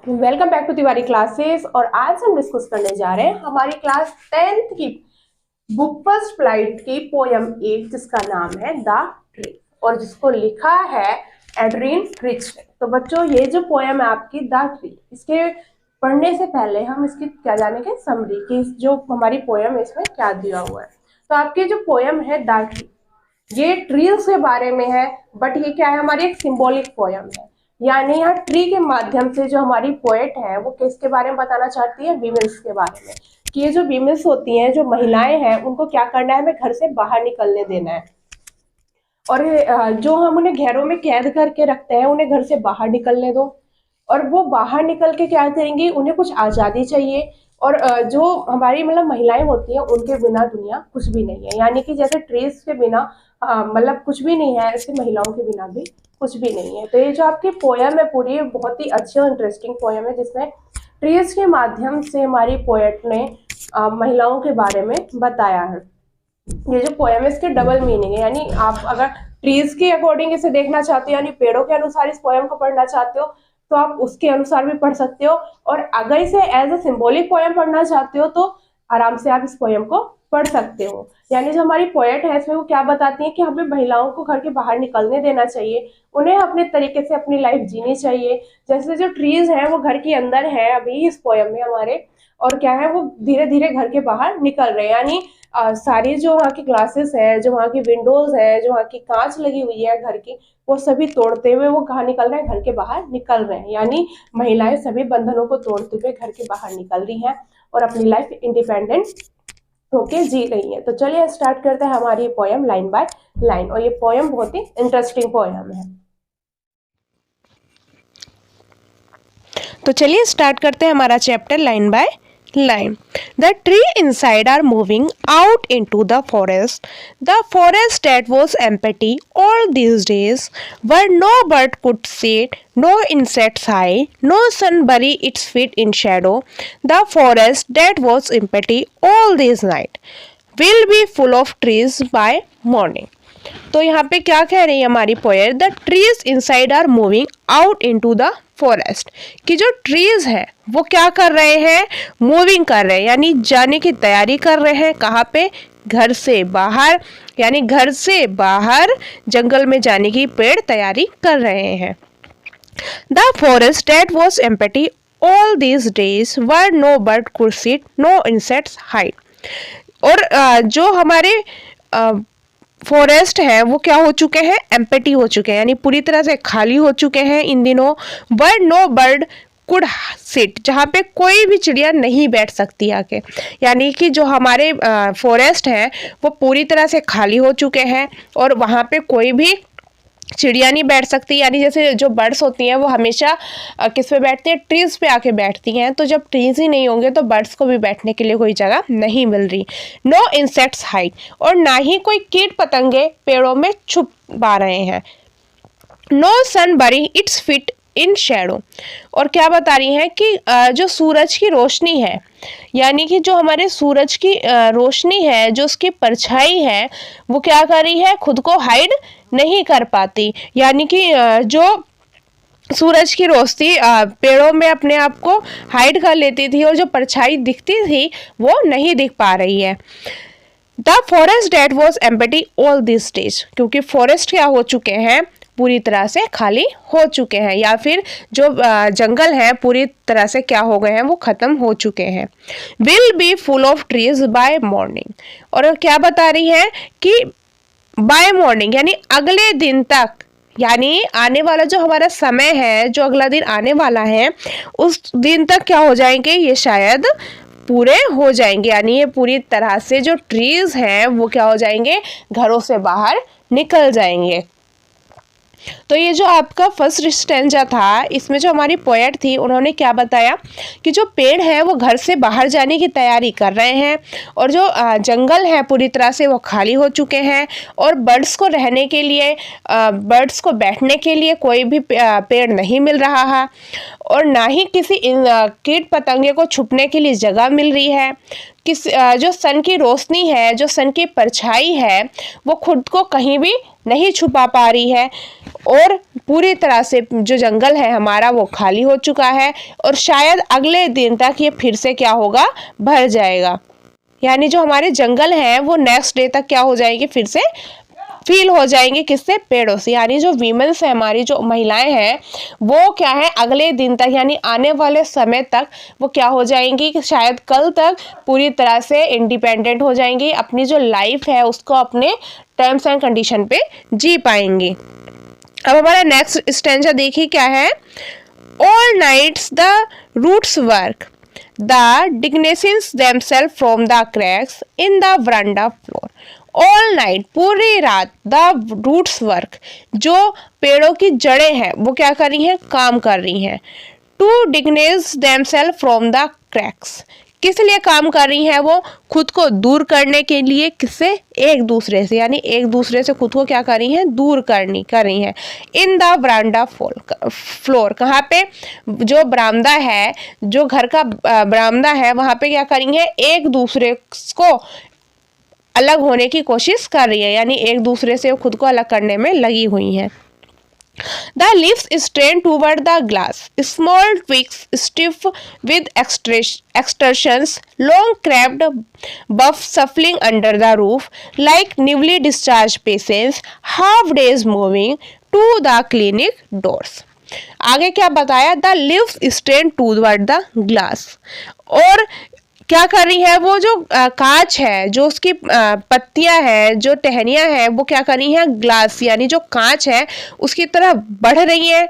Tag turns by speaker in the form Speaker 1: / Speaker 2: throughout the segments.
Speaker 1: Welcome back to Tiwari classes. और आज हम डिस्कस करने जा रहे हैं हमारी क्लास 10th की बुक फर्स्ट फ्लाइट की पोयम 8 जिसका नाम है द ट्री और जिसको लिखा है एड्रीन रिच ने। तो बच्चों ये जो पोयम है आपकी द ट्री, इसके पढ़ने से पहले हम इसकी क्या जानेंगे समरी कि जो हमारी पोयम है इसमें क्या दिया हुआ है। तो आपकी जो पोयम है द ट्री, ये ट्रीज के बारे में है, बट ये क्या है हमारी एक सिंबॉलिक पोयम है। यानी यहाँ ट्री के माध्यम से जो हमारी पोएट है वो किसके बारे में बताना चाहती है, वीमेंस के बारे में, कि ये जो वीमेंस होती हैं, जो महिलाएं हैं, उनको क्या करना है, हमें घर से बाहर निकलने देना है। और जो हम उन्हें घरों में कैद करके रखते हैं उन्हें घर से बाहर निकलने दो, और वो बाहर निकल के क्या करेंगी, उन्हें कुछ आज़ादी चाहिए। और जो हमारी मतलब महिलाएं होती हैं उनके बिना दुनिया कुछ भी नहीं है। यानी कि जैसे ट्रीज के बिना मतलब कुछ भी नहीं है, ऐसे महिलाओं के बिना भी कुछ भी नहीं है। तो ये जो आपकी पोयम है पूरी बहुत ही अच्छी और इंटरेस्टिंग पोयम है, जिसमें ट्रीज के माध्यम से हमारी पोएट ने महिलाओं के बारे में बताया है। ये जो पोयम है इसके डबल मीनिंग है, यानी आप अगर ट्रीज के अकॉर्डिंग इसे देखना चाहते हो, यानी पेड़ों के अनुसार इस पोयम को पढ़ना चाहते हो तो आप उसके अनुसार भी पढ़ सकते हो। और अगर इसे एज अ सिंबॉलिक पोयम पढ़ना चाहते हो तो आराम से आप इस पोयम को पढ़ सकते हो। यानी जो हमारी पोएट है इसमें वो क्या बताती है कि हमें महिलाओं को घर के बाहर निकलने देना चाहिए, उन्हें अपने तरीके से अपनी लाइफ जीनी चाहिए। जैसे जो ट्रीज हैं वो घर के अंदर है अभी इस पोयम में हमारे, और क्या है वो धीरे धीरे घर के बाहर निकल रहे हैं। यानी सारी जो वहाँ की ग्लासेस है, जो वहाँ की विंडोज है, जो वहाँ की कांच लगी हुई है घर की, वो सभी तोड़ते हुए वो कहाँ निकल रहे हैं, घर के बाहर निकल रहे हैं। यानी महिलाएं सभी बंधनों को तोड़ते हुए घर के बाहर निकल रही हैं और अपनी लाइफ इंडिपेंडेंट होके जी रही है। तो चलिए स्टार्ट करते हैं हमारी पोयम लाइन बाय लाइन, और ये पोयम बहुत ही इंटरेस्टिंग पोयम है।
Speaker 2: तो चलिए स्टार्ट करते हैं हमारा chapter line by line. The tree inside are moving out into the forest. The forest that was empty all these days, where no bird could sit, no insects hide, no sun bury its feet in shadow. The forest that was empty all this night will be full of trees by morning. तो यहाँ पे क्या कह रही है हमारी poet, the trees inside are moving out into the forest, कि जो ट्रीज है वो क्या कर रहे हैं, मूविंग कर रहे हैं, यानी जाने की तैयारी कर रहे हैं। कहाँ पे, घर से बाहर, यानी घर से बाहर जंगल में जाने की पेड़ तैयारी कर रहे हैं। The forest that was empty all these days where no bird could sit, no insects hide. और जो हमारे फॉरेस्ट है वो क्या हो चुके हैं, एम्प्टी हो चुके हैं, यानी पूरी तरह से खाली हो चुके हैं इन दिनों। Where no bird could sit, जहाँ पे कोई भी चिड़िया नहीं बैठ सकती आके। यानी कि जो हमारे फॉरेस्ट है वो पूरी तरह से खाली हो चुके हैं और वहाँ पे कोई भी चिड़िया नहीं बैठ सकती। यानी जैसे जो बर्ड्स होती हैं वो हमेशा किस पे बैठती हैं, ट्रीज पे आके बैठती हैं। तो जब ट्रीज ही नहीं होंगे तो बर्ड्स को भी बैठने के लिए कोई जगह नहीं मिल रही। नो इंसेक्ट्स हाइड, और ना ही कोई कीट पतंगे पेड़ों में छुप पा रहे हैं। नो सन बरी इट्स फिट इन शेडो, और क्या बता रही हैं कि जो सूरज की रोशनी है, यानी कि जो हमारे सूरज की रोशनी है, जो उसकी परछाई है, वो क्या कर रही है, खुद को हाइड नहीं कर पाती। यानी कि जो सूरज की रोशनी पेड़ों में अपने आप को हाइड कर लेती थी और जो परछाई दिखती थी वो नहीं दिख पा रही है। The forest that was empty all this days, क्योंकि फॉरेस्ट क्या हो चुके हैं, पूरी तरह से खाली हो चुके हैं, या फिर जो जंगल है पूरी तरह से क्या हो गए हैं, वो खत्म हो चुके हैं। Will be full of trees by morning, और क्या बता रही है कि बाय मॉर्निंग यानी अगले दिन तक, यानी आने वाला जो हमारा समय है, जो अगला दिन आने वाला है, उस दिन तक क्या हो जाएंगे, ये शायद पूरे हो जाएंगे। यानी ये पूरी तरह से जो ट्रीज हैं वो क्या हो जाएंगे, घरों से बाहर निकल जाएंगे। तो ये जो आपका फर्स्ट स्टेंजा था, इसमें जो हमारी पोएट थी उन्होंने क्या बताया कि जो पेड़ है वो घर से बाहर जाने की तैयारी कर रहे हैं, और जो जंगल है पूरी तरह से वो खाली हो चुके हैं, और बर्ड्स को रहने के लिए, बर्ड्स को बैठने के लिए कोई भी पेड़ नहीं मिल रहा है, और ना ही किसी कीट पतंगे को छुपने के लिए जगह मिल रही है। जो सन की रोशनी है, जो सन की परछाई है, वो खुद को कहीं भी नहीं छुपा पा रही है। और पूरी तरह से जो जंगल है हमारा वो खाली हो चुका है और शायद अगले दिन तक ये फिर से क्या होगा, भर जाएगा। यानी जो हमारे जंगल हैं वो नेक्स्ट डे तक क्या हो जाएंगे, फिर से फील हो जाएंगे, किससे, पेड़ों से। यानी जो वीमेंस है, हमारी जो महिलाएं हैं, वो क्या है, अगले दिन तक यानी आने वाले समय तक वो क्या हो जाएंगी कि शायद कल तक पूरी तरह से इंडिपेंडेंट हो जाएंगी, अपनी जो लाइफ है उसको अपने टर्म्स एंड कंडीशन पे जी पाएंगी। अब हमारा नेक्स्ट स्टैंजा देखिए क्या है। All nights the roots work, the dignations themself from the cracks in the veranda floor. All night, पूरी रात, द रूट्स वर्क, जो पेड़ों की जड़ें हैं वो क्या कर रही हैं, काम कर रही हैं। To disengage themself from the cracks, किस लिए काम कर रही हैं वो, खुद को दूर करने के लिए, किससे, एक दूसरे से, यानी एक दूसरे से खुद को क्या कर रही हैं, दूर कर रही हैं। इन द वरांडा फ्लोर, कहाँ पे, जो बरामदा है, जो घर का बरामदा है, वहां पे क्या कर रही हैं, एक दूसरे को अलग होने की कोशिश कर रही है, यानी एक दूसरे से खुद को अलग करने में लगी हुई हैं। The leaves strain toward the glass. Small twigs stiff with exertions, long crabbed buff shuffling under the roof, like newly discharged patients, half days moving to the clinic doors. आगे क्या बताया, the leaves strain toward the glass, और क्या कर रही है वो, जो कांच है, जो उसकी पत्तियां हैं, जो टहनियां हैं, वो क्या कर रही हैं, ग्लास यानी जो कांच है उसकी तरफ बढ़ रही है,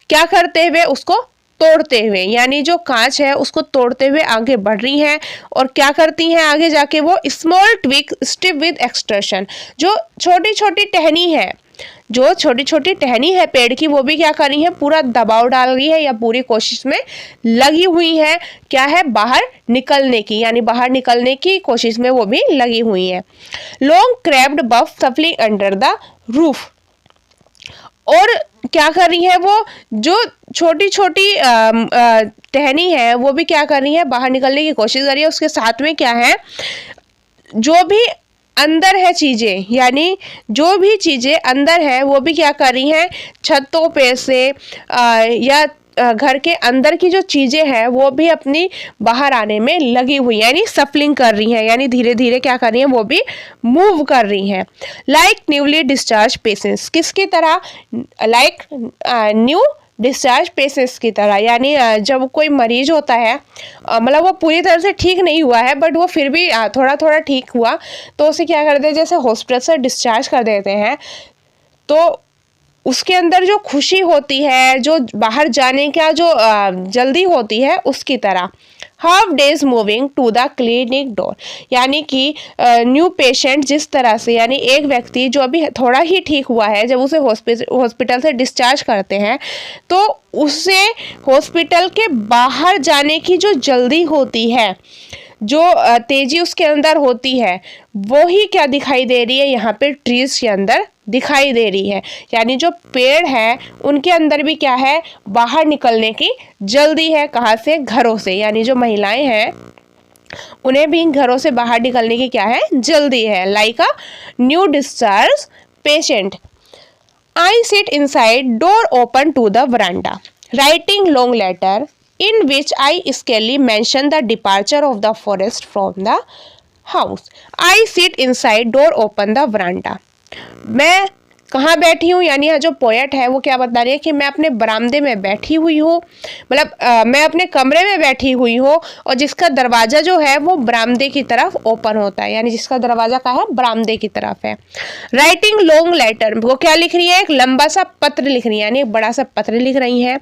Speaker 2: क्या करते हुए, उसको तोड़ते हुए, यानी जो कांच है उसको तोड़ते हुए आगे बढ़ रही हैं। और क्या करती हैं आगे जाके वो, small twig stiff with extortion, जो छोटी छोटी टहनी है, जो छोटी छोटी टहनी है पेड़ की, वो भी क्या कर रही है, पूरा दबाव डाल रही है या पूरी कोशिश में लगी हुई है, क्या है, बाहर निकलने की, यानी बाहर निकलने की कोशिश में वो भी लगी हुई है। Long crabbed buff shuffling under the roof, और क्या कर रही है वो, जो छोटी छोटी टहनी है वो भी क्या कर रही है, बाहर निकलने की कोशिश कर रही है। उसके साथ में क्या है, जो भी अंदर है चीज़ें, यानी जो भी चीज़ें अंदर है वो भी क्या कर रही हैं, छतों पे से या घर के अंदर की जो चीज़ें हैं वो भी अपनी बाहर आने में लगी हुई, यानी सफलिंग कर रही हैं, यानी धीरे धीरे क्या कर रही हैं, वो भी मूव कर रही हैं। लाइक न्यूली डिस्चार्ज पेशेंट्स, किसकी तरह, लाइक न्यू डिस्चार्ज पेशेंट्स की तरह, यानी जब कोई मरीज होता है, मतलब वो पूरी तरह से ठीक नहीं हुआ है बट वो फिर भी थोड़ा थोड़ा ठीक हुआ, तो उसे क्या करते हैं, जैसे हॉस्पिटल से डिस्चार्ज कर देते हैं, तो उसके अंदर जो खुशी होती है, जो बाहर जाने का जो जल्दी होती है, उसकी तरह। Half days moving to the clinic door, यानी कि न्यू पेशेंट जिस तरह से, यानी एक व्यक्ति जो अभी थोड़ा ही ठीक हुआ है, जब उसे हॉस्पिटल से डिस्चार्ज करते हैं तो उससे हॉस्पिटल के बाहर जाने की जो जल्दी होती है, जो तेजी उसके अंदर होती है, वो ही क्या दिखाई दे रही है, यहाँ पे ट्रीज के अंदर दिखाई दे रही है। यानी जो पेड़ है उनके अंदर भी क्या है, बाहर निकलने की जल्दी है, कहाँ से, घरों से, यानी जो महिलाएं हैं उन्हें भी घरों से बाहर निकलने की क्या है, जल्दी है। Like a new discharge patient, I sit inside, door open to the veranda, writing long letter in which I scarcely mention the departure of the forest from the house. I sit inside, door open the veranda. मैं कहाँ बैठी हूँ, यानी यहाँ जो poet है वो क्या बता रही है कि मैं अपने बरामदे में बैठी हुई हूँ, मतलब मैं अपने कमरे में बैठी हुई हूँ और जिसका दरवाज़ा जो है वो बरामदे की तरफ ओपन होता है, यानी जिसका दरवाज़ा कहाँ है, बरामदे की तरफ है। राइटिंग लॉन्ग लेटर, वो क्या लिख रही है, एक लंबा सा पत्र लिख रही है, यानी एक बड़ा सा पत्र लिख रही है।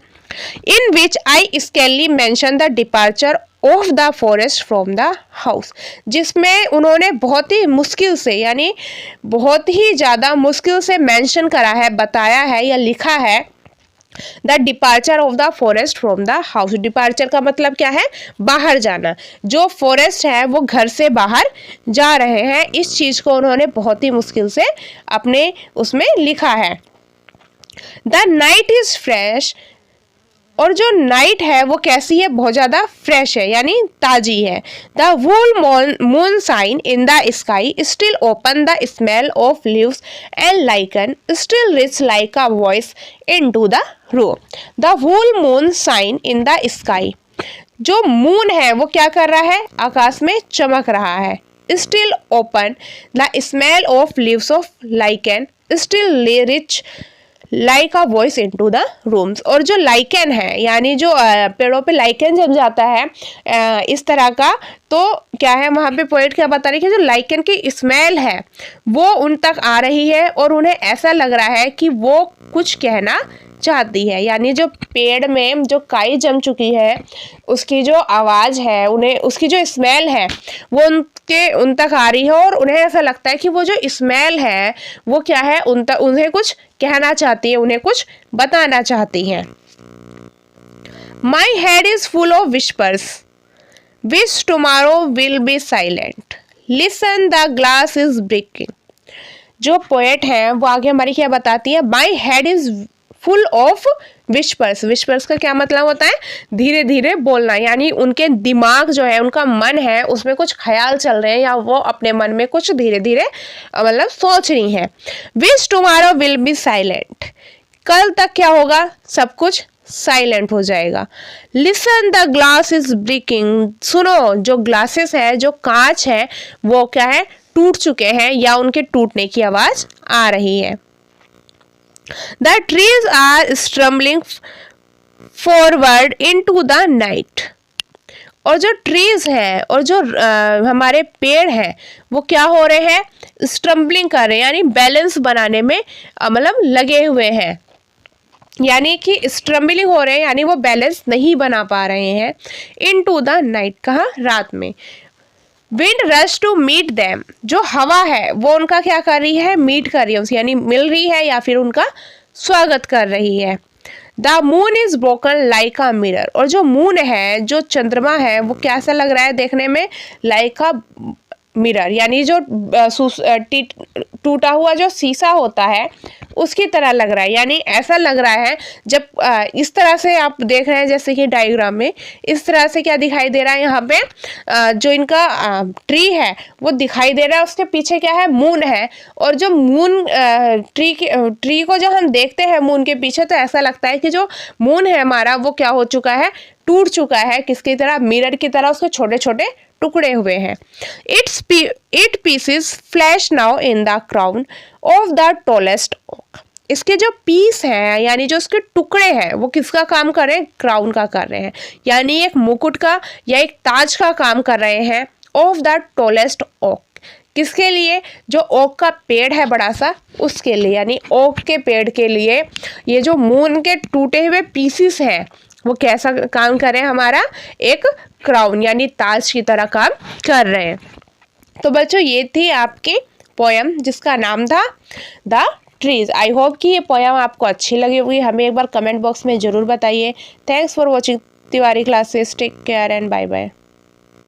Speaker 2: In which I scarcely mention the departure of the forest from the house, जिसमें उन्होंने बहुत ही मुश्किल से, यानी बहुत ही ज़्यादा मुश्किल से मेंशन करा है, बताया है या लिखा है, the departure of the forest from the house. Departure का मतलब क्या है, बाहर जाना, जो फॉरेस्ट है वो घर से बाहर जा रहे हैं, इस चीज़ को उन्होंने बहुत ही मुश्किल से अपने उसमें लिखा है। द नाइट इज फ्रेश और जो नाइट है वो कैसी है, बहुत ज़्यादा फ्रेश है यानी ताजी है। The full moon shine in the sky still open the smell of leaves and lichen still rich like a voice in to the room. The full moon shine in the sky, जो moon है वो क्या कर रहा है, आकाश में चमक रहा है। Still open the smell of leaves of lichen still rich like a voice in to the rooms. और जो लाइकन है यानी जो पेड़ों पे लाइकन जम जाता है इस तरह का, तो क्या है वहाँ पे पोएट क्या बता रही है कि जो लाइकन की स्मेल है वो उन तक आ रही है और उन्हें ऐसा लग रहा है कि वो कुछ कहना चाहती है। यानी जो पेड़ में जो काई जम चुकी है उसकी जो आवाज़ है, उन्हें उसकी जो स्मेल है वो उन तक आ रही है और उन्हें ऐसा लगता है कि वो जो स्मेल है वो क्या है, उन्हें कुछ कहना चाहती है, उन्हें कुछ बताना चाहती है। My head is full of whispers which tomorrow will be silent listen the glass is breaking. जो पोएट है वो आगे हमारी क्या बताती है, my head is full of whispers. Whispers का क्या मतलब होता है, धीरे धीरे बोलना, यानी उनके दिमाग जो है, उनका मन है, उसमें कुछ ख्याल चल रहे हैं या वो अपने मन में कुछ धीरे धीरे मतलब सोच रही हैं। Which tomorrow will be silent, कल तक क्या होगा, सब कुछ साइलेंट हो जाएगा। Listen the glass is breaking, सुनो जो ग्लासेस है, जो कांच है वो क्या है, टूट चुके हैं या उनके टूटने की आवाज आ रही है। The trees are stumbling forward into the night. और जो ट्रीज है और जो हमारे पेड़ हैं वो क्या हो रहे हैं, स्टम्बलिंग कर रहे हैं, यानी बैलेंस बनाने में मतलब लगे हुए हैं, यानी कि स्ट्रम्बलिंग हो रहे हैं, यानी वो बैलेंस नहीं बना पा रहे हैं। इनटू द नाइट, कहाँ, रात में। Wind rush to meet them, जो हवा है वो उनका क्या कर रही है, मीट कर रही है उनसे, यानी मिल रही है या फिर उनका स्वागत कर रही है। The moon is broken like a mirror, और जो मून है, जो चंद्रमा है वो कैसा लग रहा है देखने में, लाइक अ मिरर, यानी जो टूटा हुआ जो शीशा होता है उसकी तरह लग रहा है। यानी ऐसा लग रहा है जब इस तरह से आप देख रहे हैं जैसे कि डायग्राम में, इस तरह से क्या दिखाई दे रहा है, यहाँ पे जो इनका ट्री है वो दिखाई दे रहा है, उसके पीछे क्या है, मून है। और जो मून ट्री को जो हम देखते हैं मून के पीछे, तो ऐसा लगता है कि जो मून है हमारा वो क्या हो चुका है, टूट चुका है, किसकी तरह, मिरर की तरह उसके छोटे छोटे टुकड़े हुए हैं। It pieces flash now in the crown of the tallest oak. इसके जो पीस हैं यानी जो उसके टुकड़े हैं वो किसका काम कर रहे हैं, क्राउन का कर रहे हैं, यानी एक मुकुट का या एक ताज का काम कर रहे हैं। ऑफ द टॉलेस्ट ओक, किसके लिए, जो ओक का पेड़ है बड़ा सा उसके लिए, यानी ओक के पेड़ के लिए ये जो मून के टूटे हुए पीसेस हैं वो कैसा काम कर रहे हैं, हमारा एक क्राउन यानी ताज की तरह काम कर रहे हैं। तो बच्चों ये थी आपकी पोयम जिसका नाम था द ट्रीज। आई होप कि ये पोयम आपको अच्छी लगी होगी, हमें एक बार कमेंट बॉक्स में ज़रूर बताइए। Thanks for watching Tiwari classes, take care and bye bye.